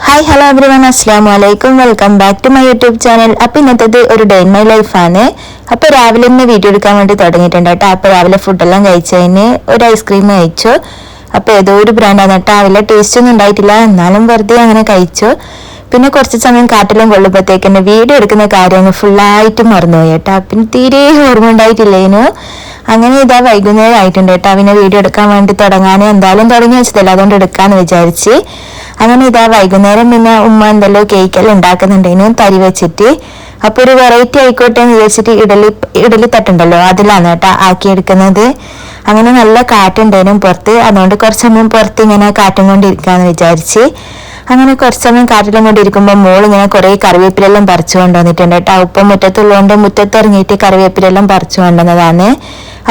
Hi hello everyone, അസ്സലാമു അലൈക്കും. Welcome back to my YouTube channel. അപ്പോൾ ഇന്നത്തേത് ഒരു ഡേ ഇൻ മൈ ലൈഫാണ്. അപ്പോൾ രാവിലെ തന്നെ വീഡിയോ എടുക്കാൻ വേണ്ടി തുടങ്ങിയിട്ടുണ്ട് കേട്ടോ. അപ്പോൾ രാവിലെ ഫുഡെല്ലാം കഴിച്ചതിന് ഒരു ഐസ്ക്രീം കഴിച്ചു. അപ്പോൾ ഏതോ ഒരു ബ്രാൻഡാണ് കേട്ടോ. വലിയ ടേസ്റ്റ് ഒന്നും ഉണ്ടായിട്ടില്ല, എന്നാലും വെറുതെ അങ്ങനെ കഴിച്ചു. പിന്നെ കുറച്ച് സമയം കാട്ടിലും കൊള്ളുമ്പോഴത്തേക്ക് തന്നെ വീഡിയോ എടുക്കുന്ന കാര്യം ഫുള്ളായിട്ട് മറന്നുപോയി കേട്ടോ. പിന്നെ തീരെ ഓർമ്മ ഉണ്ടായിട്ടില്ലേനു. അങ്ങനെ ഇതാ വൈകുന്നേരം ആയിട്ടുണ്ട് കേട്ടോ. പിന്നെ വീഡിയോ എടുക്കാൻ വേണ്ടി എന്തായാലും തുടങ്ങി വെച്ചതല്ല, അതുകൊണ്ട് എടുക്കാന്ന് വിചാരിച്ച് അങ്ങനെ ഇതാ വൈകുന്നേരം പിന്നെ ഉമ്മ എന്തല്ലോ കേക്കെല്ലാം ഉണ്ടാക്കുന്നുണ്ടേനു തരി വെച്ചിട്ട്. അപ്പൊ ഒരു വെറൈറ്റി ആയിക്കോട്ടെ എന്ന് വിചാരിച്ചിട്ട് ഇഡലി തട്ടുണ്ടല്ലോ അതിലാണ് കേട്ടോ ആക്കിയെടുക്കുന്നത്. അങ്ങനെ നല്ല കാറ്റുണ്ടേനും പുറത്ത്, അതുകൊണ്ട് കുറച്ച് സമയം പുറത്ത് ഇങ്ങനെ കാറ്റും കൊണ്ടിരിക്കാന്ന് വിചാരിച്ച് അങ്ങനെ കുറച്ച് സമയം കാറ്റിലും കൊണ്ടിരിക്കുമ്പോൾ മോൾ ഇങ്ങനെ കുറെ കറിവേപ്പിലെല്ലാം പറിച്ചു കൊണ്ടുവന്നിട്ടുണ്ട് കേട്ടോ. ഉപ്പം മുറ്റത്തുള്ളതുകൊണ്ട് മുറ്റത്തിറങ്ങിയിട്ട് കറിവേപ്പിലെല്ലാം പറിച്ചു കൊണ്ടുവന്നതാണ്.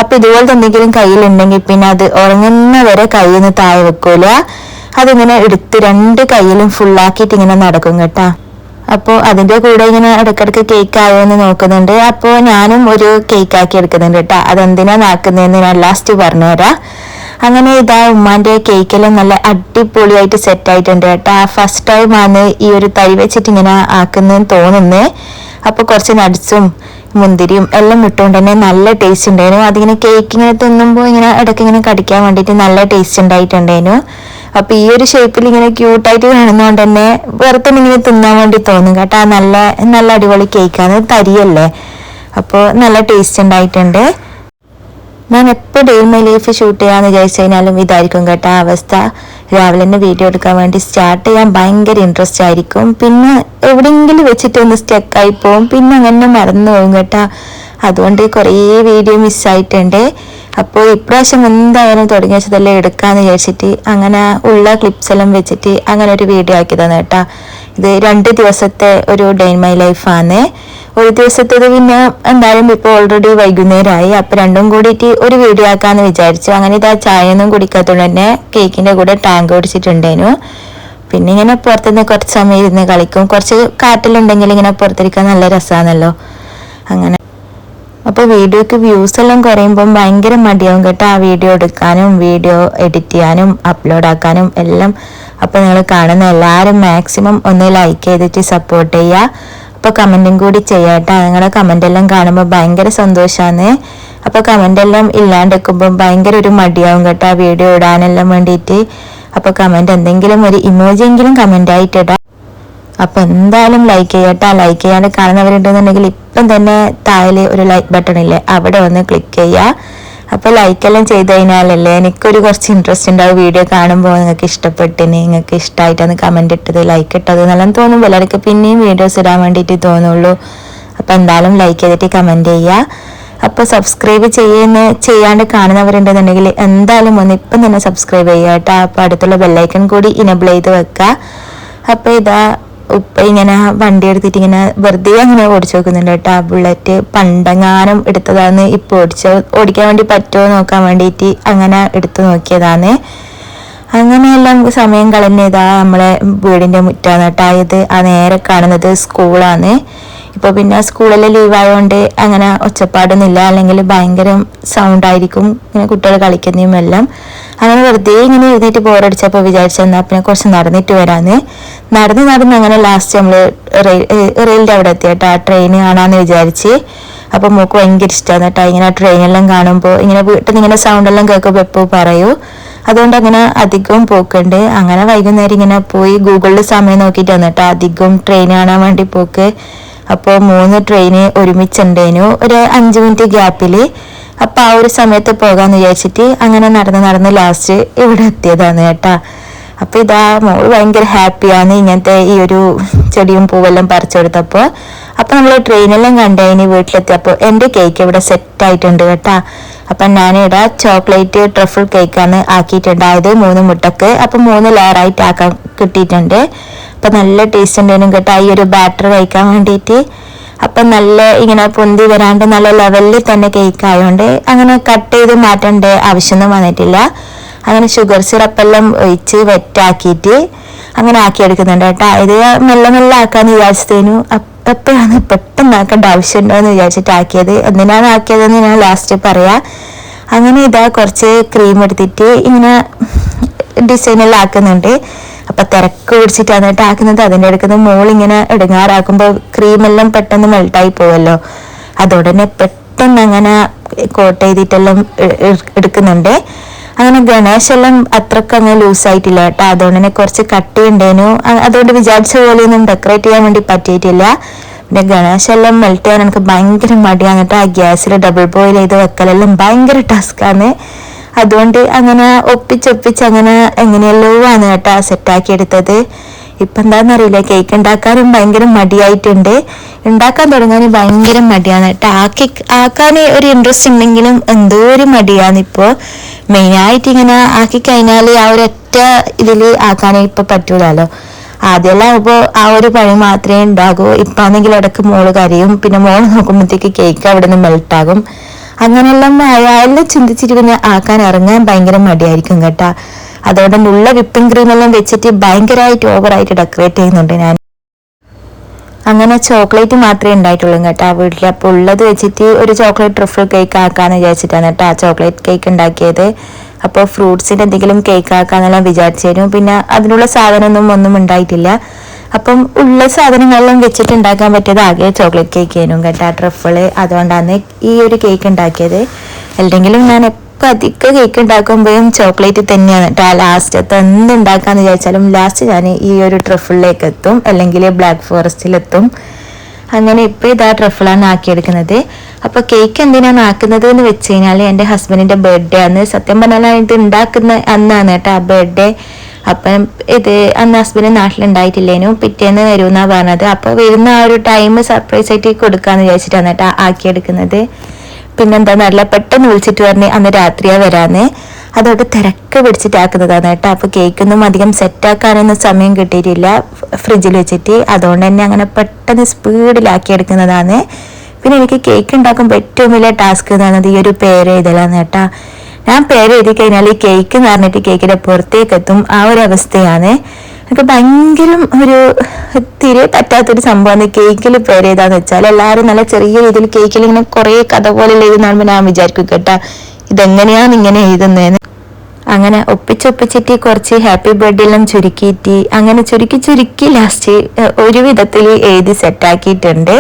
അപ്പൊ ഇതുപോലത്തെ എന്തെങ്കിലും കയ്യിലുണ്ടെങ്കിൽ പിന്നെ അത് ഉറങ്ങുന്ന വരെ കയ്യിൽ നിന്ന് താഴെ വെക്കൂല, അതിങ്ങനെ എടുത്ത് രണ്ട് കയ്യിലും ഫുള്ളാക്കിയിട്ട് ഇങ്ങനെ നടക്കും കേട്ടാ. അപ്പോൾ അതിന്റെ കൂടെ ഇങ്ങനെ ഇടക്കിടക്ക് കേക്ക് ആയോ എന്ന് നോക്കുന്നുണ്ട്. അപ്പോൾ ഞാനും ഒരു കേക്ക് ആക്കി എടുക്കുന്നുണ്ട് കേട്ടാ. അതെന്തിനാ നാക്കുന്നതെന്ന് ഞാൻ ലാസ്റ്റ് പറഞ്ഞുതരാം. അങ്ങനെ ഇതാ ഉമ്മാന്റെ കേക്കെല്ലാം നല്ല അടിപൊളിയായിട്ട് സെറ്റ് ആയിട്ടുണ്ട് കേട്ടാ. ഫസ്റ്റ് ടൈം ആണ് ഈ ഒരു തരി വെച്ചിട്ട് ഇങ്ങനെ ആക്കുന്നതെന്ന് തോന്നുന്നേ. അപ്പൊ കുറച്ച് നട്സും മുന്തിരിയും എല്ലാം ഇട്ടുകൊണ്ട് തന്നെ നല്ല ടേസ്റ്റ് ഉണ്ടായിരുന്നു. അതിങ്ങനെ കേക്ക് ഇങ്ങനെ തിന്നുമ്പോൾ ഇങ്ങനെ ഇടയ്ക്ക് ഇങ്ങനെ കടിക്കാൻ വേണ്ടിയിട്ട് നല്ല ടേസ്റ്റ് ഉണ്ടായിട്ടുണ്ടായിരുന്നു. അപ്പൊ ഈ ഒരു ഷേപ്പിൽ ഇങ്ങനെ ക്യൂട്ടായിട്ട് കാണുന്നതുകൊണ്ട് തന്നെ വെറുതെ ഇങ്ങനെ തിന്നാൻ വേണ്ടി തോന്നും കേട്ടോ. നല്ല നല്ല അടിപൊളി കേക്കാണ്, തരിയല്ലേ. അപ്പോൾ നല്ല ടേസ്റ്റ് ഉണ്ടായിട്ടുണ്ട്. ഞാൻ എപ്പോൾ day in my life shoot ചെയ്യാന്ന് വിചാരിച്ചു കഴിഞ്ഞാലും ഇതായിരിക്കും കേട്ടോ അവസ്ഥ. രാവിലെ തന്നെ വീഡിയോ എടുക്കാൻ വേണ്ടി സ്റ്റാർട്ട് ചെയ്യാൻ ഭയങ്കര ഇൻട്രസ്റ്റ് ആയിരിക്കും. പിന്നെ എവിടെയെങ്കിലും വെച്ചിട്ട് ഒന്ന് സ്റ്റക്കായി പോവും, പിന്നെ അങ്ങനെ മറന്നു പോകും കേട്ടോ. അതുകൊണ്ട് കുറേ വീഡിയോ മിസ്സായിട്ടുണ്ട്. അപ്പോൾ ഇപ്രാവശ്യം എന്തായാലും തുടങ്ങി വെച്ചതെല്ലാം എടുക്കാന്ന് വിചാരിച്ചിട്ട് അങ്ങനെ ഉള്ള ക്ലിപ്സ് എല്ലാം വെച്ചിട്ട് അങ്ങനെ ഒരു വീഡിയോ ആക്കിയതാണ് കേട്ടോ. ഇത് 2 ദിവസത്തെ ഒരു ഡേ ഇൻ മൈ ലൈഫാണ്. ഒരു ദിവസത്തേത് പിന്നെ എന്തായാലും ഇപ്പോൾ ഓൾറെഡി വൈകുന്നേരമായി. അപ്പൊ രണ്ടും കൂടിയിട്ട് ഒരു വീഡിയോ ആക്കാന്ന് വിചാരിച്ചു. അങ്ങനെ ഇതാ ചായ ഒന്നും കുടിക്കാത്തതുകൊണ്ട് തന്നെ കേക്കിന്റെ കൂടെ ടാങ്ക് ഓടിച്ചിട്ടുണ്ടേനു. പിന്നെ ഇങ്ങനെ പുറത്തുനിന്ന് കുറച്ച് സമയം ഇരുന്ന് കളിക്കും. കുറച്ച് കാറ്റിലുണ്ടെങ്കിൽ ഇങ്ങനെ പുറത്തിരിക്കാൻ നല്ല രസമാണല്ലോ. അങ്ങനെ അപ്പൊ വീഡിയോക്ക് വ്യൂസ് എല്ലാം കുറയുമ്പോൾ ഭയങ്കര മടിയാവും കേട്ടോ. ആ വീഡിയോ എടുക്കാനും വീഡിയോ എഡിറ്റ് ചെയ്യാനും അപ്ലോഡ് ആക്കാനും എല്ലാം. അപ്പൊ നിങ്ങൾ കാണുന്ന എല്ലാവരും മാക്സിമം ഒന്ന് ലൈക്ക് ചെയ്തിട്ട് സപ്പോർട്ട് ചെയ്യുക. അപ്പൊ കമന്റും കൂടി ചെയ്യാട്ടോ. നിങ്ങളുടെ കമന്റ് എല്ലാം കാണുമ്പോൾ ഭയങ്കര സന്തോഷമാണ്. അപ്പൊ കമന്റ് എല്ലാം ഇല്ലാണ്ടിരിക്കുമ്പോൾ ഭയങ്കര ഒരു മടിയാവും കേട്ടോ വീഡിയോ ഇടാനെല്ലാം വേണ്ടിയിട്ട്. അപ്പൊ കമന്റ് എന്തെങ്കിലും ഒരു ഇമോജി എങ്കിലും കമന്റ് ആയിട്ട് ഇടാം. അപ്പൊ എന്തായാലും ലൈക്ക് ചെയ്യട്ടോ. ലൈക്ക് ചെയ്യാണ്ട് കാണുന്നവരുണ്ടെന്നുണ്ടെങ്കിൽ ഇപ്പം തന്നെ താഴെ ഒരു ലൈക്ക് ബട്ടൺ ഇല്ലേ, അവിടെ വന്ന് ക്ലിക്ക് ചെയ്യുക. അപ്പൊ ലൈക്കെല്ലാം ചെയ്ത് കഴിഞ്ഞാലല്ലേ എനിക്കൊരു കുറച്ച് ഇൻട്രസ്റ്റ് ഉണ്ടാവും വീഡിയോ കാണുമ്പോൾ. നിങ്ങൾക്ക് ഇഷ്ടപ്പെട്ടിന്, നിങ്ങൾക്ക് ഇഷ്ടമായിട്ടാണ് കമന്റ് ഇട്ടത്, ലൈക്ക് ഇട്ടത് എന്നെല്ലാം തോന്നുമ്പോൾ എല്ലാവർക്കും പിന്നെയും വീഡിയോസ് ഇടാൻ വേണ്ടിയിട്ട് തോന്നുള്ളൂ. അപ്പൊ എന്തായാലും ലൈക്ക് ചെയ്തിട്ട് കമന്റ് ചെയ്യുക. അപ്പൊ സബ്സ്ക്രൈബ് ചെയ്യാണ്ട് കാണുന്നവരുണ്ടെന്നുണ്ടെങ്കിൽ എന്തായാലും ഒന്ന് ഇപ്പം തന്നെ സബ്സ്ക്രൈബ് ചെയ്യുക കേട്ടോ. അപ്പൊ അടുത്തുള്ള ബെല്ലൈക്കൺ കൂടി ഇനബിൾ ചെയ്ത് വെക്കുക. അപ്പൊ ഇതാ ഉപ്പ ഇങ്ങനെ വണ്ടി എടുത്തിട്ട് ഇങ്ങനെ വെറുതെ അങ്ങനെ ഓടിച്ചു നോക്കുന്നുണ്ട് കേട്ടോ. ബുള്ളറ്റ് പണ്ടെങ്ങാനും എടുത്തതാണ്, ഇപ്പൊ ഓടിക്കാൻ വേണ്ടി പറ്റുമോ നോക്കാൻ വേണ്ടിയിട്ട് അങ്ങനെ എടുത്തു നോക്കിയതാണ്. അങ്ങനെയെല്ലാം സമയം കളഞ്ഞതാ നമ്മളെ വീടിന്റെ മുറ്റാണ് കേട്ടോ. ഇത് ആ നേരെ കാണുന്നത് സ്കൂളാണ്. ഇപ്പൊ പിന്നെ സ്കൂളിലെ ലീവ് ആയതുകൊണ്ട് അങ്ങനെ ഒച്ചപ്പാടൊന്നുമില്ല, അല്ലെങ്കിൽ ഭയങ്കര സൗണ്ട് ആയിരിക്കും ഇങ്ങനെ കുട്ടികൾ കളിക്കുന്നതും എല്ലാം. അങ്ങനെ വെറുതെ ഇങ്ങനെ എഴുന്നേറ്റ് ബോറടിച്ചപ്പോൾ വിചാരിച്ചെന്നാ പിന്നെ കുറച്ച് നടന്നിട്ട് വരാന്ന്. നടന്ന് അങ്ങനെ ലാസ്റ്റ് നമ്മള് റെയിലിന്റെ അവിടെ എത്തിയട്ടാ. ട്രെയിൻ കാണാന്ന് വിചാരിച്ച്. അപ്പൊ മോക്ക് ഭയങ്കര ഇഷ്ടമാണ് കേട്ടോ ഇങ്ങനെ ട്രെയിനെല്ലാം കാണുമ്പോൾ. ഇങ്ങനെ വീട്ടിൽ നിന്ന് ഇങ്ങനെ സൗണ്ട് എല്ലാം കേൾക്കുമ്പോൾ എപ്പോൾ പറയൂ, അതുകൊണ്ട് അങ്ങനെ അധികവും പോക്കുണ്ട്. അങ്ങനെ വൈകുന്നേരം ഇങ്ങനെ പോയി ഗൂഗിളിൽ സമയം നോക്കിയിട്ട് വന്നിട്ടോ അധികം ട്രെയിൻ കാണാൻ വേണ്ടി പോക്ക്. അപ്പോൾ 3 ട്രെയിന് ഒരുമിച്ചുണ്ടേനു ഒരു 5 മിനിറ്റ് ഗ്യാപ്പില്. അപ്പൊ ആ ഒരു സമയത്ത് പോകാന്ന് വിചാരിച്ചിട്ട് അങ്ങനെ നടന്ന് ലാസ്റ്റ് ഇവിടെ എത്തിയതാണ് കേട്ടാ. അപ്പൊ ഇതാ മോള് ഭയങ്കര ഹാപ്പിയാണ് ഇങ്ങനത്തെ ഈ ഒരു ചെടിയും പൂവെല്ലാം പറിച്ചെടുത്തപ്പോ. അപ്പൊ നമ്മള് ട്രെയിനെല്ലാം കണ്ടതിന് വീട്ടിലെത്തിയപ്പോ എന്റെ കേക്ക് ഇവിടെ സെറ്റ് ആയിട്ടുണ്ട് കേട്ടാ. അപ്പൊ ഞാനിവിടെ ചോക്ലേറ്റ് ട്രഫിൾ കേക്കാണ് ആക്കിയിട്ടുണ്ടായത് 3 മുട്ടക്ക്. അപ്പൊ 3 ലെയറായിട്ട് ആക്കാൻ കിട്ടിയിട്ടുണ്ട്. അപ്പൊ നല്ല ടേസ്റ്റ് ഉണ്ടായിരുന്നു കേട്ടോ ഈ ഒരു ബാറ്റർ കഴിക്കാൻ വേണ്ടിയിട്ട്. അപ്പൊ നല്ല ഇങ്ങനെ പൊന്തി വരാണ്ട് നല്ല ലെവലിൽ തന്നെ കേക്ക് ആയതുകൊണ്ട് അങ്ങനെ കട്ട് ചെയ്ത് മാറ്റേണ്ട ആവശ്യമൊന്നും വന്നിട്ടില്ല. അങ്ങനെ ഷുഗർ സിറപ്പെല്ലാം ഒഴിച്ച് വെറ്റാക്കിയിട്ട് അങ്ങനെ ആക്കിയെടുക്കുന്നുണ്ട് കേട്ടോ. ഇത് മെല്ലെ ആക്കാന്ന് വിചാരിച്ചതിനു എപ്പോഴാണ് പെട്ടെന്ന് ആക്കേണ്ട ആവശ്യമുണ്ടോ എന്ന് വിചാരിച്ചിട്ട് ആക്കിയത്. എന്തിനാണ് ആക്കിയതെന്ന് ഞാൻ ലാസ്റ്റ് പറയാം. അങ്ങനെ ഇതാ കുറച്ച് ക്രീം എടുത്തിട്ട് ഇങ്ങനെ ഡിസൈനെല്ലാം ആക്കുന്നുണ്ട്. അപ്പം തിരക്ക് പിടിച്ചിട്ടാണ് കേട്ടോ ആക്കുന്നത്. അതിൻ്റെ അടുക്കുന്ന മോളിങ്ങനെ ഇടങ്ങാറാക്കുമ്പോൾ ക്രീമെല്ലാം പെട്ടെന്ന് മെൽട്ടായി പോവല്ലോ, അതോടെ തന്നെ പെട്ടെന്ന് അങ്ങനെ കോട്ട് ചെയ്തിട്ടെല്ലാം എടുക്കുന്നുണ്ട്. അങ്ങനെ ഗണേശെല്ലാം അത്രക്ക് അങ്ങ് ലൂസായിട്ടില്ല കേട്ടോ, അതുകൊണ്ട് തന്നെ കുറച്ച് കട്ടിയുണ്ടേനു. അതുകൊണ്ട് വിചാരിച്ച പോലെയൊന്നും ഡെക്കറേറ്റ് ചെയ്യാൻ വേണ്ടി പറ്റിയിട്ടില്ല. പിന്നെ ഗണേശെല്ലാം മെൽറ്റ് ചെയ്യാൻ എനിക്ക് ഭയങ്കര മടിയാണ് കേട്ടോ. ആ ഗ്യാസിൽ ഡബിൾ ബോയിൽ ചെയ്ത് വെക്കലെല്ലാം ഭയങ്കര ടാസ്ക്കാണ്. അതുകൊണ്ട് അങ്ങനെ ഒപ്പിച്ചൊപ്പിച്ച് അങ്ങനെ എങ്ങനെയല്ലോ ആണ് കേട്ടോ സെറ്റാക്കി എടുത്തത്. ഇപ്പം എന്താണെന്നറിയില്ല, കേക്ക് ഉണ്ടാക്കാനും ഭയങ്കര മടിയായിട്ടുണ്ട്. ഉണ്ടാക്കാൻ തുടങ്ങാൻ ഭയങ്കര മടിയാണ് കേട്ടോ. ആക്കാൻ ഒരു ഇൻട്രസ്റ്റ് ഉണ്ടെങ്കിലും എന്തോ ഒരു മടിയാണ് ഇപ്പോൾ. മെയിനായിട്ട് ഇങ്ങനെ ആക്കി കഴിഞ്ഞാൽ ആ ഒരൊറ്റ ഇതിൽ ആക്കാനേ ഇപ്പം പറ്റൂലല്ലോ. ആദ്യമെല്ലാം ഇപ്പോൾ ആ ഒരു പണി മാത്രമേ ഉണ്ടാകൂ. ഇപ്പം ആണെങ്കിൽ ഇടയ്ക്ക് മോള് കരയും, പിന്നെ മോള് നോക്കുമ്പോഴത്തേക്ക് കേക്ക് അവിടെ നിന്ന് മെൽട്ടാകും. അങ്ങനെയെല്ലാം അയാളെല്ലാം ചിന്തിച്ചിട്ട് പിന്നെ ആക്കാൻ ഇറങ്ങാൻ ഭയങ്കര മടിയായിരിക്കും കേട്ടോ. അതുകൊണ്ട് ഉള്ള വിപ്പിംഗ് ക്രീമെല്ലാം വെച്ചിട്ട് ഭയങ്കരമായിട്ട് ഓവറായിട്ട് ഡെക്കറേറ്റ് ചെയ്യുന്നുണ്ട് ഞാൻ. അങ്ങനെ ചോക്ലേറ്റ് മാത്രമേ ഉണ്ടായിട്ടുള്ളൂ കേട്ടോ വീട്ടിൽ. അപ്പോൾ ഉള്ളത് വെച്ചിട്ട് ഒരു ചോക്ലേറ്റ് ട്രഫിൾ കേക്ക് ആക്കാന്ന് വിചാരിച്ചിട്ടാണ് കേട്ടോ ആ ചോക്ലേറ്റ് കേക്ക് ഉണ്ടാക്കിയത്. അപ്പോൾ ഫ്രൂട്ട്സിൻ്റെ എന്തെങ്കിലും കേക്ക് ആക്കാന്നെല്ലാം വിചാരിച്ചായിരുന്നു. പിന്നെ അതിനുള്ള സാധനമൊന്നും ഉണ്ടായിട്ടില്ല. അപ്പം ഉള്ള സാധനങ്ങളെല്ലാം വെച്ചിട്ട് ഉണ്ടാക്കാൻ പറ്റിയത് ആകെ ചോക്ലേറ്റ് കേക്ക് ആയിരുന്നു കേട്ടോ, ട്രഫിള്. അതുകൊണ്ടാണ് ഈ ഒരു കേക്ക് ഉണ്ടാക്കിയത്. അല്ലെങ്കിലും ഞാൻ എപ്പോൾ അധികം കേക്ക് ഉണ്ടാക്കുമ്പോഴും ചോക്ലേറ്റ് തന്നെയാണ് കേട്ടോ ലാസ്റ്റത്തെ എന്തുണ്ടാക്കാന്ന് വിചാരിച്ചാലും ലാസ്റ്റ് ഞാൻ ഈ ഒരു ട്രഫിളിലേക്ക് എത്തും, അല്ലെങ്കിൽ ബ്ലാക്ക് ഫോറസ്റ്റിലെത്തും. അങ്ങനെ ഇപ്പോൾ ഇതാ ട്രഫിളാണ് ആക്കിയെടുക്കുന്നത്. അപ്പോൾ കേക്ക് എന്തിനാണ് ആക്കുന്നത് എന്ന് വെച്ച് കഴിഞ്ഞാൽ എൻ്റെ ഹസ്ബൻഡിൻ്റെ ബർത്ത്ഡേ ആണ്. സത്യം പറഞ്ഞാൽ ഇത് ഉണ്ടാക്കുന്ന അന്നാണ് കേട്ടോ ആ ബർത്ത്ഡേ. അപ്പം ഇത് അന്ന് ഹസ്ബൻഡ് നാട്ടിലുണ്ടായിട്ടില്ലേനു, പിറ്റേന്ന് വരുമെന്നാണ് പറഞ്ഞത്. അപ്പോൾ വരുന്ന ആ ഒരു ടൈം സർപ്രൈസ് ആയിട്ട് കൊടുക്കാമെന്ന് വിചാരിച്ചിട്ടാണ് കേട്ടോ ആക്കിയെടുക്കുന്നത്. പിന്നെന്താന്നറിയില്ല, പെട്ടെന്ന് വിളിച്ചിട്ട് പറഞ്ഞ് അന്ന് രാത്രിയാണ് വരാന്ന്. അതോട് തിരക്ക് പിടിച്ചിട്ടാക്കുന്നതാണ് കേട്ടോ. അപ്പോൾ കേക്കൊന്നും അധികം സെറ്റാക്കാനൊന്നും സമയം കിട്ടിയിട്ടില്ല ഫ്രിഡ്ജിൽ വെച്ചിട്ട്. അതുകൊണ്ട് തന്നെ അങ്ങനെ പെട്ടെന്ന് സ്പീഡിലാക്കി എടുക്കുന്നതാണ്. പിന്നെ എനിക്ക് കേക്ക് ഉണ്ടാക്കുമ്പോൾ ഏറ്റവും വലിയ ടാസ്ക് എന്ന് പറയുന്നത് ഈ ഒരു പേര് എഴുതലാണ് കേട്ടോ. ഞാൻ പേര് എഴുതി കഴിഞ്ഞാൽ ഈ കേക്ക് എന്ന് പറഞ്ഞിട്ട് കേക്കിൻ്റെ പുറത്തേക്ക് എത്തും, ആ ഒരു അവസ്ഥയാണ്. എനിക്ക് ഭയങ്കര ഒരു തിരെ പറ്റാത്തൊരു സംഭവമാണ് കേക്കിൽ പേര് എഴുതാന്ന് വെച്ചാൽ. എല്ലാവരും നല്ല ചെറിയ രീതിയിൽ കേക്കിൽ ഇങ്ങനെ കുറേ കഥ പോലെ എഴുതുന്നതാകുമ്പോൾ ഞാൻ വിചാരിക്കും കേട്ടാ ഇതെങ്ങനെയാണ് ഇങ്ങനെ എഴുതുന്നതെന്ന്. അങ്ങനെ ഒപ്പിച്ചിട്ട് കുറച്ച് ഹാപ്പി ബർത്ത്ഡേ എല്ലാം ചുരുക്കിയിട്ട് അങ്ങനെ ചുരുക്കി ലാസ്റ്റ് ഒരു വിധത്തിൽ എഴുതി സെറ്റാക്കിയിട്ടുണ്ട്.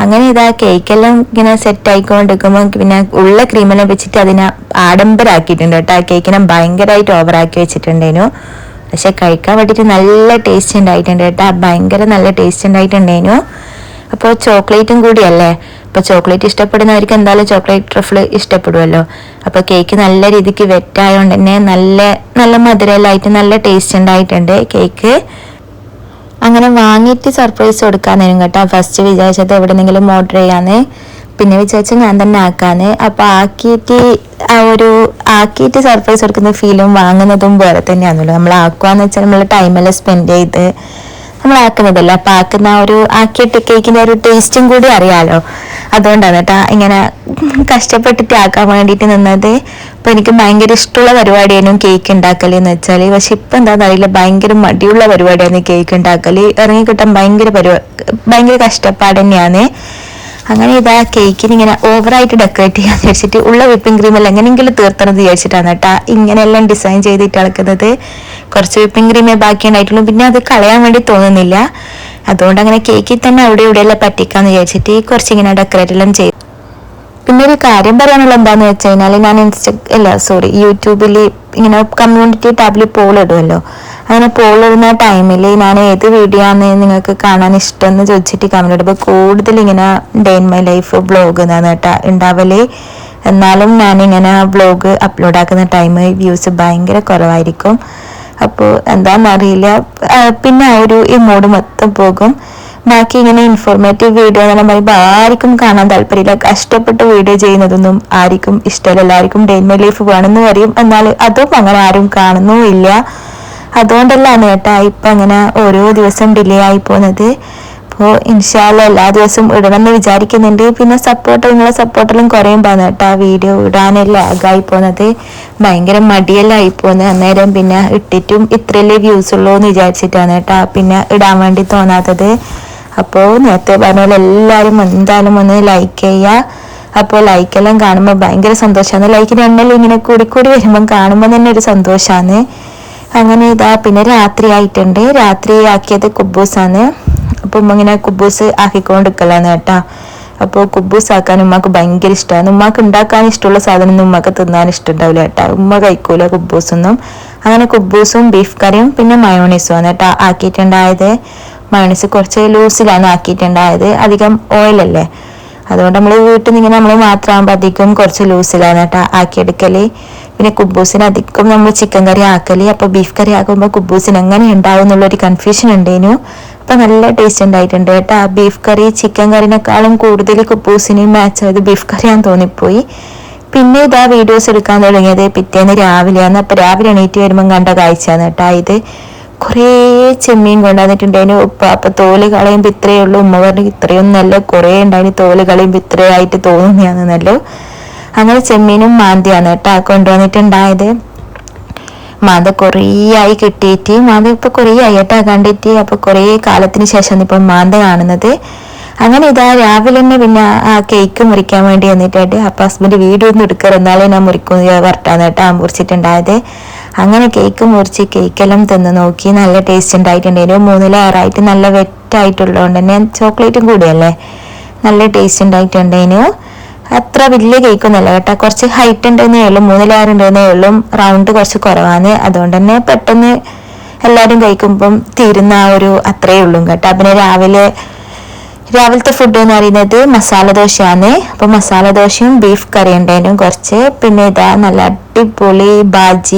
അങ്ങനെ ഇതാ കേക്കെല്ലാം ഇങ്ങനെ സെറ്റായിക്കൊണ്ടിരിക്കുമ്പോൾ പിന്നെ ഉള്ള ക്രീമെല്ലാം വെച്ചിട്ട് അതിനെ ആഡംബരാക്കിയിട്ടുണ്ട് കേട്ടോ. ആ കേക്കിനെ ഭയങ്കരമായിട്ട് ഓവറാക്കി വെച്ചിട്ടുണ്ടേനു. പക്ഷെ കഴിക്കാൻ വേണ്ടിയിട്ട് നല്ല ടേസ്റ്റ് ഉണ്ടായിട്ടുണ്ട് കേട്ടോ, ഭയങ്കര നല്ല ടേസ്റ്റ് ഉണ്ടായിട്ടുണ്ടേനു. അപ്പോൾ ചോക്ലേറ്റും കൂടിയല്ലേ, അപ്പോൾ ചോക്ലേറ്റ് ഇഷ്ടപ്പെടുന്നവർക്ക് എന്തായാലും ചോക്ലേറ്റ് ട്രഫിൾ ഇഷ്ടപ്പെടുമല്ലോ. അപ്പോൾ കേക്ക് നല്ല രീതിക്ക് വെറ്റായതുകൊണ്ട് തന്നെ നല്ല മധുരമായിട്ട് നല്ല ടേസ്റ്റ് ഉണ്ടായിട്ടുണ്ട് കേക്ക്. അങ്ങനെ വാങ്ങിയിട്ട് സർപ്രൈസ് കൊടുക്കാന്നേനും കേട്ടോ ഫസ്റ്റ് വിചാരിച്ചത് എവിടെന്നെങ്കിലും ഓർഡർ ചെയ്യാന്ന്. പിന്നെ വിചാരിച്ചാൽ ഞാൻ തന്നെ ആക്കാന്ന്. അപ്പോൾ ആക്കിയിട്ട് സർപ്രൈസ് കൊടുക്കുന്ന ഫീലും വാങ്ങുന്നതും വേറെ തന്നെയാണല്ലോ. നമ്മൾ ആക്കുവാന്ന് വെച്ചാൽ നമ്മൾ ടൈമെല്ലാം സ്പെൻഡ് ചെയ്ത് നമ്മൾ ആക്കുന്നതല്ല. അപ്പം ആക്കുന്ന ഒരു ആക്കിയിട്ട് കേക്കിൻ്റെ ഒരു ടേസ്റ്റും കൂടി അറിയാലോ. അതുകൊണ്ടാണ് കേട്ടോ ഇങ്ങനെ കഷ്ടപ്പെട്ടിട്ട് ആക്കാൻ വേണ്ടിയിട്ട് നിന്നത്. അപ്പോൾ എനിക്ക് ഭയങ്കര ഇഷ്ടമുള്ള പരിപാടിയായിരുന്നു കേക്ക് ഉണ്ടാക്കൽ എന്ന് വെച്ചാൽ. പക്ഷെ ഇപ്പം എന്താണെന്ന് അറിയില്ല, ഭയങ്കര മടിയുള്ള പരിപാടിയാണ് കേക്ക് ഉണ്ടാക്കൽ. ഇറങ്ങിക്കിട്ടാൻ ഭയങ്കര കഷ്ടപ്പാട് തന്നെയാണ്. അങ്ങനെ ഇതാ കേക്കിന് ഇങ്ങനെ ഓവറായിട്ട് ഡെക്കറേറ്റ് ചെയ്യാൻ വിചാരിച്ചിട്ട് ഉള്ള വിപ്പിംഗ് ക്രീമെല്ലാം എങ്ങനെയെങ്കിലും തീർത്തണം വിചാരിച്ചിട്ടാണ് കേട്ടോ ഇങ്ങനെയെല്ലാം ഡിസൈൻ ചെയ്തിട്ട് ഇളക്കുന്നത്. കുറച്ച് വിപ്പിംഗ് ക്രീമേ ബാക്കി ഉണ്ടായിട്ടുള്ളൂ, പിന്നെ അത് കളയാൻ വേണ്ടി തോന്നുന്നില്ല. അതുകൊണ്ട് അങ്ങനെ കേക്കിൽ തന്നെ അവിടെ ഇവിടെയെല്ലാം പറ്റിക്കാന്ന് വിചാരിച്ചിട്ട് കുറച്ചിങ്ങനെ ഡെക്കറേറ്റ് എല്ലാം ചെയ്തു. പിന്നെ ഒരു കാര്യം പറയാനുള്ള എന്താണെന്ന് വെച്ച് കഴിഞ്ഞാൽ ഞാൻ യൂട്യൂബിൽ ഇങ്ങനെ കമ്മ്യൂണിറ്റി ടാബിൽ പോൾ ഇടുമല്ലോ. അങ്ങനെ പോൾ ഇടുന്ന ടൈമിൽ ഞാൻ ഏത് വീഡിയോ ആണ് നിങ്ങൾക്ക് കാണാൻ ഇഷ്ടം എന്ന് ചോദിച്ചിട്ട് കമന്റ് ഇടുമ്പോൾ കൂടുതൽ ഇങ്ങനെ day in my life vlog എന്നാണ് കേട്ടോ ഉണ്ടാവല്. എന്നാലും ഞാനിങ്ങനെ വ്ളോഗ് അപ്ലോഡ് ആക്കുന്ന ടൈം വ്യൂസ് ഭയങ്കര കുറവായിരിക്കും. അപ്പോൾ എന്താണെന്നറിയില്ല, പിന്നെ ആ ഒരു ഇമോഡ് മൊത്തം പോകും. ബാക്കി ഇങ്ങനെ ഇൻഫോർമേറ്റീവ് വീഡിയോ എന്ന് പറയുമ്പോൾ ആർക്കും കാണാൻ താല്പര്യമില്ല. കഷ്ടപ്പെട്ട് വീഡിയോ ചെയ്യുന്നതൊന്നും ആർക്കും ഇഷ്ടമല്ല. എല്ലാവർക്കും ഡേ ഇൻ മൈ ലൈഫ് വേണമെന്ന് പറയും, എന്നാൽ അതും അങ്ങനെ ആരും കാണുന്നുമില്ല. അതുകൊണ്ടല്ലാണ് കേട്ടാ ഇപ്പം അങ്ങനെ ഓരോ ദിവസം ഡിലേ ആയി പോകുന്നത്. അപ്പോൾ ഇൻഷാ അല്ലാഹ് എല്ലാ ദിവസവും ഇടണമെന്ന് വിചാരിക്കുന്നുണ്ട്. പിന്നെ നിങ്ങളെ സപ്പോർട്ടെല്ലാം കുറയുമ്പോഴാണ് കേട്ടോ വീഡിയോ ഇടാനെല്ലാം ലാഗായി പോകുന്നത്, ഭയങ്കര മടിയെല്ലാം ആയി പോകുന്നത്. അന്നേരം പിന്നെ ഇട്ടിട്ടും ഇത്രയല്ലേ വ്യൂസ് ഉള്ളൂ എന്ന് വിചാരിച്ചിട്ടാണ് കേട്ടോ പിന്നെ ഇടാൻ വേണ്ടി തോന്നാത്തത്. അപ്പോൾ നേരത്തെ പറഞ്ഞ പോലെ എല്ലാവരും എന്തായാലും ഒന്ന് ലൈക്ക് ചെയ്യുക. അപ്പോൾ ലൈക്കെല്ലാം കാണുമ്പോൾ ഭയങ്കര സന്തോഷമാണ്. ലൈക്കിൻ്റെ എണ്ണം ഇങ്ങനെ കൂടി വരുമ്പം കാണുമ്പോൾ തന്നെ ഒരു സന്തോഷമാണ്. അങ്ങനെ ഇതാ പിന്നെ രാത്രി ആയിട്ടുണ്ട്. രാത്രി ആക്കിയത് കുബൂസാണ്. അപ്പം ഉമ്മ ഇങ്ങനെ കുബൂസ് ആക്കിക്കൊണ്ടിരിക്കലാണ് കേട്ടാ. അപ്പോൾ കുബൂസ് ആക്കാൻ ഉമ്മക്ക് ഭയങ്കര ഇഷ്ടമാണ്. ഉമ്മക്ക് ഉണ്ടാക്കാൻ ഇഷ്ടമുള്ള സാധനം ഒന്നും ഉമ്മക്ക് തിന്നാൻ ഇഷ്ടമുണ്ടാവില്ല കേട്ടാ. ഉമ്മ കഴിക്കൂല കുബൂസൊന്നും. അങ്ങനെ കുബൂസും ബീഫ് കറിയും പിന്നെ മയോണീസും ആണ് കേട്ടാ ആക്കിയിട്ടുണ്ടായത്. മയോണീസ് കുറച്ച് ലൂസിലാണ് ആക്കിയിട്ടുണ്ടായത്, അധികം ഓയിലല്ലേ, അതുകൊണ്ട് നമ്മൾ വീട്ടിൽ നിന്ന് ഇങ്ങനെ നമ്മൾ മാത്രമാകുമ്പോൾ അധികം കുറച്ച് ലൂസിലാണ് കേട്ടാ ആക്കിയെടുക്കല്. പിന്നെ കുബൂസിന് അധികം നമ്മൾ ചിക്കൻ കറി ആക്കല്. അപ്പോൾ ബീഫ് കറി ആക്കുമ്പോൾ കുബൂസിന് എങ്ങനെ ഉണ്ടാവും എന്നുള്ളൊരു കൺഫ്യൂഷൻ ഉണ്ടേനു. അപ്പം നല്ല ടേസ്റ്റ് ഉണ്ടായിട്ടുണ്ട് കേട്ടോ. ബീഫ് കറി ചിക്കൻ കറിനേക്കാളും കൂടുതൽ കുബൂസിന് മാച്ച് ആയത് ബീഫ് കറിയാന്ന് തോന്നിപ്പോയി. പിന്നെ ഇതാ വീഡിയോസ് എടുക്കാൻ തുടങ്ങിയത് പിറ്റേന്ന് രാവിലെയാണ്. അപ്പോൾ രാവിലെ എണീറ്റ് വരുമ്പം കണ്ട കാഴ്ചയാണ് കേട്ടോ ഇത്. കുറേ ചെമ്മീൻ കൊണ്ടുവന്നിട്ടുണ്ടായിരുന്നു ഉപ്പ. അപ്പോൾ തോല് കളയുമ്പോൾ ഇത്രയേ ഉള്ളൂ. ഉമ്മ പറഞ്ഞു ഇത്രയൊന്നല്ല, കുറേ ഉണ്ടായിരുന്നു, തോല് കളയുമ്പോൾ ഇത്രയായിട്ട് തോന്നുകയാണെന്നല്ലോ. അങ്ങനെ ചെമ്മീനും മാന്തിയാണ് കേട്ടോ കൊണ്ടുവന്നിട്ടുണ്ടായത്. മാന്ത കുറേ ആയി കിട്ടിയിട്ട്, മാന്ത ഇപ്പൊ കുറേ ആയി കേട്ടാ കണ്ടിട്ട്. അപ്പൊ കുറേ കാലത്തിന് ശേഷം ഇപ്പൊ മാന്ത കാണുന്നത്. അങ്ങനെ ഇതാ രാവിലെ തന്നെ പിന്നെ ആ കേക്ക് മുറിക്കാൻ വേണ്ടി വന്നിട്ടുണ്ട്. അപ്പൊ ഹസ്ബൻഡ് വീഡിയോ ഒന്നും എടുക്കാറ്, എന്നാലേ ഞാൻ മുറിക്കുന്ന വരട്ടാന്ന് കേട്ടാ മുറിച്ചിട്ടുണ്ടായത്. അങ്ങനെ കേക്ക് മുറിച്ച് കേക്കെല്ലാം തിന്ന് നോക്കി. നല്ല ടേസ്റ്റ് ഉണ്ടായിട്ടുണ്ടായിരുന്നു. 3 ലെയറായിട്ട് നല്ല വെറ്റായിട്ടുള്ളതുകൊണ്ട് തന്നെ ചോക്ലേറ്റും കൂടിയല്ലേ, നല്ല ടേസ്റ്റ് ഉണ്ടായിട്ടുണ്ടായിരുന്നു. അത്ര വലിയ കേക്കൊന്നുമല്ല കേട്ടോ, കുറച്ച് ഹൈറ്റ് ഉണ്ടെന്നേ ഉള്ളൂ, 3 ലെയർ ഉണ്ടെന്നേ ഉള്ളൂ. റൗണ്ട് കുറച്ച് കുറവാണ്, അതുകൊണ്ട് തന്നെ പെട്ടെന്ന് എല്ലാവരും കഴിക്കുമ്പം തീരുന്ന ആ ഒരു അത്രയേ ഉള്ളൂ കേട്ടോ. പിന്നെ രാവിലത്തെ ഫുഡ് എന്ന് പറയുന്നത് മസാല ദോശയാണ്. അപ്പോൾ മസാല ദോശയും ബീഫ് കറി ഉണ്ടായിരുന്നു കുറച്ച്. പിന്നെ ഇതാ നല്ല അടിപൊളി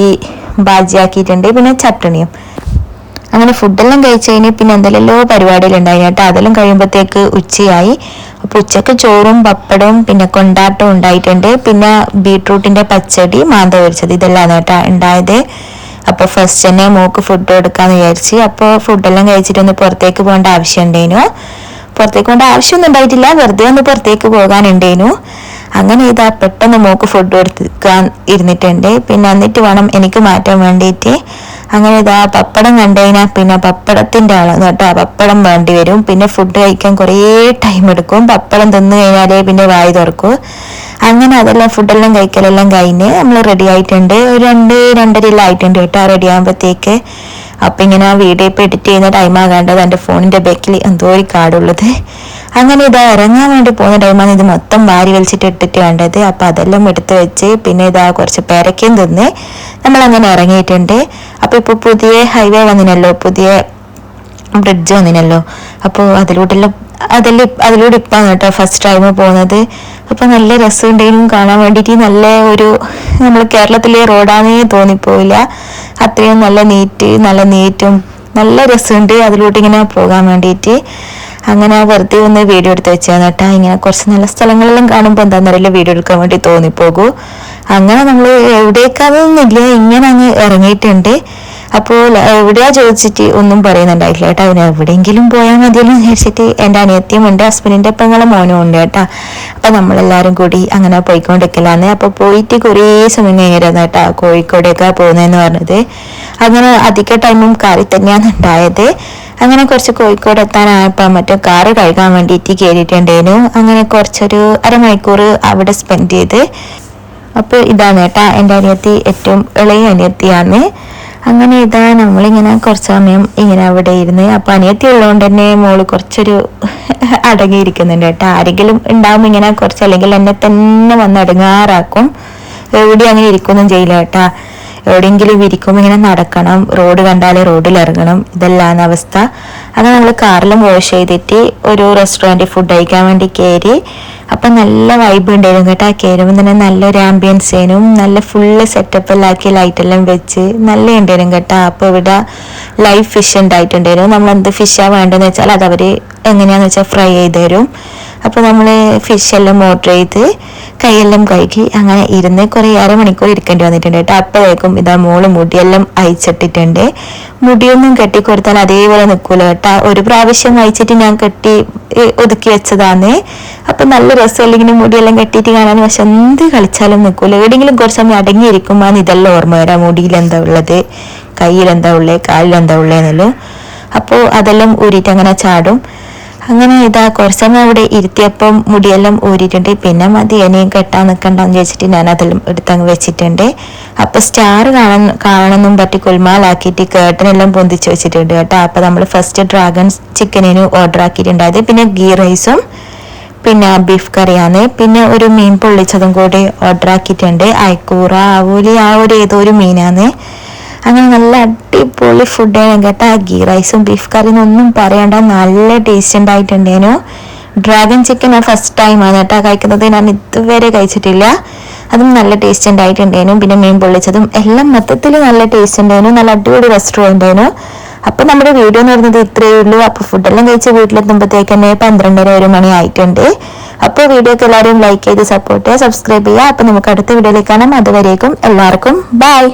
ബാജി ആക്കിയിട്ടുണ്ട്, പിന്നെ ചട്ടണിയും. അങ്ങനെ ഫുഡെല്ലാം കഴിച്ച് കഴിഞ്ഞ് പിന്നെ എന്തെല്ലോ പരിപാടികളുണ്ടായി കേട്ടോ. അതെല്ലാം കഴിയുമ്പോഴത്തേക്ക് ഉച്ചയായി. അപ്പോൾ ഉച്ചക്ക് ചോറും പപ്പടവും പിന്നെ കൊണ്ടാട്ടവും ഉണ്ടായിട്ടുണ്ട്. പിന്നെ ബീട്രൂട്ടിന്റെ പച്ചടി, മാന്ത പൊരിച്ചത്, ഇതെല്ലാം കേട്ടോ ഉണ്ടായത്. അപ്പോൾ ഫസ്റ്റ് തന്നെ മോക്ക് ഫുഡ് കൊടുക്കാന്ന് വിചാരിച്ച്. അപ്പോൾ ഫുഡെല്ലാം കഴിച്ചിട്ടൊന്ന് പുറത്തേക്ക് പോകേണ്ട ആവശ്യം ഉണ്ടായിരുന്നു. പുറത്തേക്ക് പോകേണ്ട ആവശ്യമൊന്നും ഉണ്ടായിട്ടില്ല, വെറുതെ ഒന്ന് പുറത്തേക്ക് പോകാനുണ്ടേനു. അങ്ങനെ ഇതാ പെട്ടെന്ന് മോക്ക് ഫുഡ് കൊടുക്കാൻ ഇരുന്നിട്ടുണ്ട്. പിന്നെ എന്നിട്ട് വേണം എനിക്ക് മാറ്റാൻ വേണ്ടിയിട്ട്. അങ്ങനെ ഇതാ പപ്പടം കണ്ടുകഴിഞ്ഞാൽ പിന്നെ പപ്പടത്തിന്റെ ആളാണ് കേട്ടോ, പപ്പടം വേണ്ടി വരും. പിന്നെ ഫുഡ് കഴിക്കാൻ കുറേ ടൈം എടുക്കും. പപ്പടം തിന്നു കഴിഞ്ഞാലേ പിന്നെ വായി തുറക്കും. അങ്ങനെ അതെല്ലാം ഫുഡെല്ലാം കഴിക്കലെല്ലാം കഴിഞ്ഞ് നമ്മൾ റെഡി ആയിട്ടുണ്ട്. ഒരു 2-2:30 ആയിട്ടുണ്ട് കേട്ടോ റെഡി ആകുമ്പോഴത്തേക്ക്. അപ്പൊ ഇങ്ങനെ വീഡിയോ ഇപ്പൊ എഡിറ്റ് ചെയ്യുന്ന ടൈം ആകേണ്ടത് എൻ്റെ ഫോണിന്റെ ബാക്കിൽ എന്തോ ഒരു കാർഡുള്ളത്. അങ്ങനെ ഇതാ ഇറങ്ങാൻ വേണ്ടി പോകുന്ന ടൈമാണ് ഇത് മൊത്തം വാരി വലിച്ചിട്ട് ഇട്ടിട്ട് വേണ്ടത്. അപ്പൊ അതെല്ലാം എടുത്ത് വെച്ച് പിന്നെ ഇതാ കുറച്ച് പേരക്കയും തിന്ന് നമ്മൾ അങ്ങനെ ഇറങ്ങിയിട്ടുണ്ട്. അപ്പൊ ഇപ്പൊ പുതിയ ഹൈവേ വന്നിനല്ലോ, പുതിയ ബ്രിഡ്ജ് വന്നിനല്ലോ. അപ്പോൾ അതിലൂടെ ഇപ്പാണ് കേട്ടോ ഫസ്റ്റ് ടൈം പോകുന്നത്. അപ്പൊ നല്ല രസമുണ്ടെങ്കിലും കാണാൻ വേണ്ടിയിട്ട്. നല്ല ഒരു നമ്മൾ കേരളത്തിലെ റോഡാന്നേ തോന്നിപ്പോയില്ല, അത്രയും നല്ല നീറ്റും നല്ല രസമുണ്ട് അതിലൂടെ ഇങ്ങനെ പോകാൻ വേണ്ടിയിട്ട്. അങ്ങനെ വെറുതെ ഒന്ന് വീഡിയോ എടുത്ത് വെച്ചാൽ കേട്ടാ. ഇങ്ങനെ കുറച്ച് നല്ല സ്ഥലങ്ങളെല്ലാം കാണുമ്പോൾ എന്താണെന്നറിയില്ല, വീഡിയോ എടുക്കാൻ വേണ്ടി തോന്നിപ്പോകൂ. അങ്ങനെ നമ്മൾ എവിടേക്കാതൊന്നുമില്ല, ഇങ്ങനെ അങ്ങ് ഇറങ്ങിയിട്ടുണ്ട്. അപ്പോൾ എവിടെയാ ചോദിച്ചിട്ട് ഒന്നും പറയുന്നുണ്ടായിട്ടില്ല കേട്ടോ. അവന് എവിടെയെങ്കിലും പോയാൽ മതിയല്ലോ വിചാരിച്ചിട്ട് എൻ്റെ അനിയത്തിയും ഉണ്ട്, ഹസ്ബൻഡിൻ്റെ പെങ്ങളെ മോനും ഉണ്ട് കേട്ടാ. അപ്പൊ നമ്മളെല്ലാരും കൂടി അങ്ങനെ പോയിക്കൊണ്ടിരിക്കലാന്ന്. അപ്പൊ പോയിട്ട് കുറേ സമയം കഴിഞ്ഞിരുന്നു കേട്ടാ കോഴിക്കോടേക്കാ പോകുന്നതെന്ന് പറഞ്ഞത്. അങ്ങനെ അധിക ടൈമും കാറിൽ തന്നെയാണ് ഉണ്ടായത്. അങ്ങനെ കുറച്ച് കോഴിക്കോട് എത്താനായപ്പോൾ മറ്റേ കാറ് കഴുകാൻ വേണ്ടിയിട്ട് കയറിയിട്ടുണ്ടായിരുന്നു. അങ്ങനെ കുറച്ചൊരു അരമണിക്കൂർ അവിടെ സ്പെൻഡ് ചെയ്ത്. അപ്പോൾ ഇതാണ് കേട്ടാ എൻ്റെ അനിയത്തി, ഏറ്റവും ഇളയ അനിയത്തിയാണ്. അങ്ങനെ ഇതാ നമ്മളിങ്ങനെ കുറച്ച് സമയം ഇങ്ങനെ അവിടെ ഇരുന്ന്. അപ്പൊ അനിയത്തി ഉള്ളതുകൊണ്ട് തന്നെ മോള് കുറച്ചൊരു അടങ്ങിയിരിക്കുന്നുണ്ട് കേട്ടോ. ആരെങ്കിലും ഉണ്ടാവുമ്പോൾ ഇങ്ങനെ കുറച്ച്, അല്ലെങ്കിൽ എന്നെ തന്നെ വന്ന് അടങ്ങാറാക്കും. എവിടെ അങ്ങനെ ഇരിക്കൊന്നും ചെയ്യില്ല കേട്ടാ. എവിടെയെങ്കിലും ഇരിക്കുമ്പോൾ ഇങ്ങനെ നടക്കണം, റോഡ് കണ്ടാലേ റോഡിൽ ഇറങ്ങണം, ഇതെല്ലാം അവസ്ഥ. അങ്ങനെ നമ്മൾ കാറിലും വാഷ് ചെയ്തിട്ട് ഒരു റെസ്റ്റോറൻറ്റിൽ ഫുഡ് കഴിക്കാൻ വേണ്ടി കയറി. അപ്പം നല്ല വൈബ് ഉണ്ടായിരുന്നു കേട്ടോ. കയറുമ്പോൾ തന്നെ നല്ലൊരു ആംബിയൻസ് ആയിരുന്നു, നല്ല ഫുള്ള് സെറ്റപ്പ് എല്ലാം ആക്കി ലൈറ്റെല്ലാം വെച്ച് നല്ല ഉണ്ടായിരുന്നു കേട്ടോ. അപ്പോൾ ഇവിടെ ലൈവ് ഫിഷ് ഉണ്ടായിട്ടുണ്ടായിരുന്നു. നമ്മൾ എന്ത് ഫിഷാണ് വേണ്ടതെന്ന് വെച്ചാൽ അത് അവർ എങ്ങനെയാണെന്ന് വെച്ചാൽ ഫ്രൈ ചെയ്ത് തരും. അപ്പോൾ നമ്മൾ ഫിഷെല്ലാം ഓർഡർ ചെയ്ത് കൈയെല്ലാം കഴുകി അങ്ങനെ ഇരുന്ന് കുറേ അരമണിക്കൂർ ഇരിക്കേണ്ടി വന്നിട്ടുണ്ട് കേട്ടോ. അപ്പോഴേക്കും ഇതാ മോള് മുടിയെല്ലാം അയച്ചിട്ടിട്ടുണ്ട്. മുടിയൊന്നും കെട്ടിക്കൊടുത്താൽ അതേപോലെ നിൽക്കൂല കേട്ടോ. ഒരു പ്രാവശ്യം അയച്ചിട്ട് ഞാൻ കെട്ടി ഒതുക്കി വെച്ചതാന്ന്. അപ്പം നല്ല രസമല്ലെങ്കിൽ മുടിയെല്ലാം കെട്ടിയിട്ട് കാണാൻ, പക്ഷെ എന്ത് കളിച്ചാലും നിൽക്കൂല. എവിടെയെങ്കിലും കുറച്ച് സമയം അടങ്ങിയിരിക്കുമ്പോൾ ഇതെല്ലാം ഓർമ്മ വരാം, മുടിയിലെന്താ ഉള്ളത്, കയ്യിലെന്താ ഉള്ളത്, കാലിലെന്താ ഉള്ളതെന്നല്ലോ. അപ്പോൾ അതെല്ലാം ഊരിയിട്ട് അങ്ങനെ ചാടും. അങ്ങനെ ഇതാ കുറച്ച് സമയം അവിടെ ഇരുത്തിയപ്പം മുടിയെല്ലാം ഊരിയിട്ടുണ്ട്. പിന്നെ മതി ഇനിയും കെട്ടാൻ നിൽക്കണ്ടെന്ന് വെച്ചിട്ട് ഞാൻ അതെല്ലാം എടുത്തങ്ങ് വെച്ചിട്ടുണ്ട്. അപ്പം സ്റ്റാർ കാണണമെന്നും പറ്റി കുൽമാലാക്കിയിട്ട് കേട്ടനെല്ലാം പൊന്തിച്ച് വെച്ചിട്ടുണ്ട് കേട്ടോ. അപ്പം നമ്മൾ ഫസ്റ്റ് ഡ്രാഗൺ ചിക്കനിന് ഓർഡർ ആക്കിയിട്ടുണ്ടായത്. പിന്നെ ഗീ റൈസും പിന്നെ ബീഫ് കറിയാണ്. പിന്നെ ഒരു മീൻ പൊള്ളിച്ചതും കൂടി ഓർഡർ ആക്കിയിട്ടുണ്ട്. അയക്കൂറ ആവൂലി ആ ഒരു ഏതോ ഒരു മീനാണ്. അങ്ങനെ നല്ല അടിപൊളി ഫുഡാണ് കേട്ടോ. ഗീ റൈസും ബീഫ് കറിയും ഒന്നും പറയണ്ട, നല്ല ടേസ്റ്റ് ഉണ്ടായിട്ടുണ്ടേനു. ഡ്രാഗൺ ചിക്കൻ ഞാൻ ഫസ്റ്റ് ടൈമാണ് കേട്ടോ കഴിക്കുന്നത്, ഞാൻ ഇതുവരെ കഴിച്ചിട്ടില്ല. അതും നല്ല ടേസ്റ്റ് ഉണ്ടായിട്ടുണ്ടേനു. പിന്നെ മീൻ പൊള്ളിച്ചതും എല്ലാം മൊത്തത്തിൽ നല്ല ടേസ്റ്റ് ഉണ്ടായിരുന്നു. നല്ല അടിപൊളി റെസ്റ്റോറൻ്റ് ആയിരുന്നു. അപ്പം നമ്മുടെ വീഡിയോ എന്ന് പറയുന്നത് ഇത്രയേ ഉള്ളൂ. അപ്പോൾ ഫുഡെല്ലാം കഴിച്ച് വീട്ടിലെത്തുമ്പോഴത്തേക്ക് തന്നെ 12:30 മണി ആയിട്ടുണ്ട്. അപ്പോൾ വീഡിയോക്ക് എല്ലാവരും ലൈക്ക് ചെയ്ത് സപ്പോർട്ട് ചെയ്യുക, സബ്സ്ക്രൈബ് ചെയ്യുക. അപ്പം നമുക്ക് അടുത്ത വീഡിയോയിലേക്ക് കാണാം. അതുവരേക്കും എല്ലാവർക്കും ബൈ.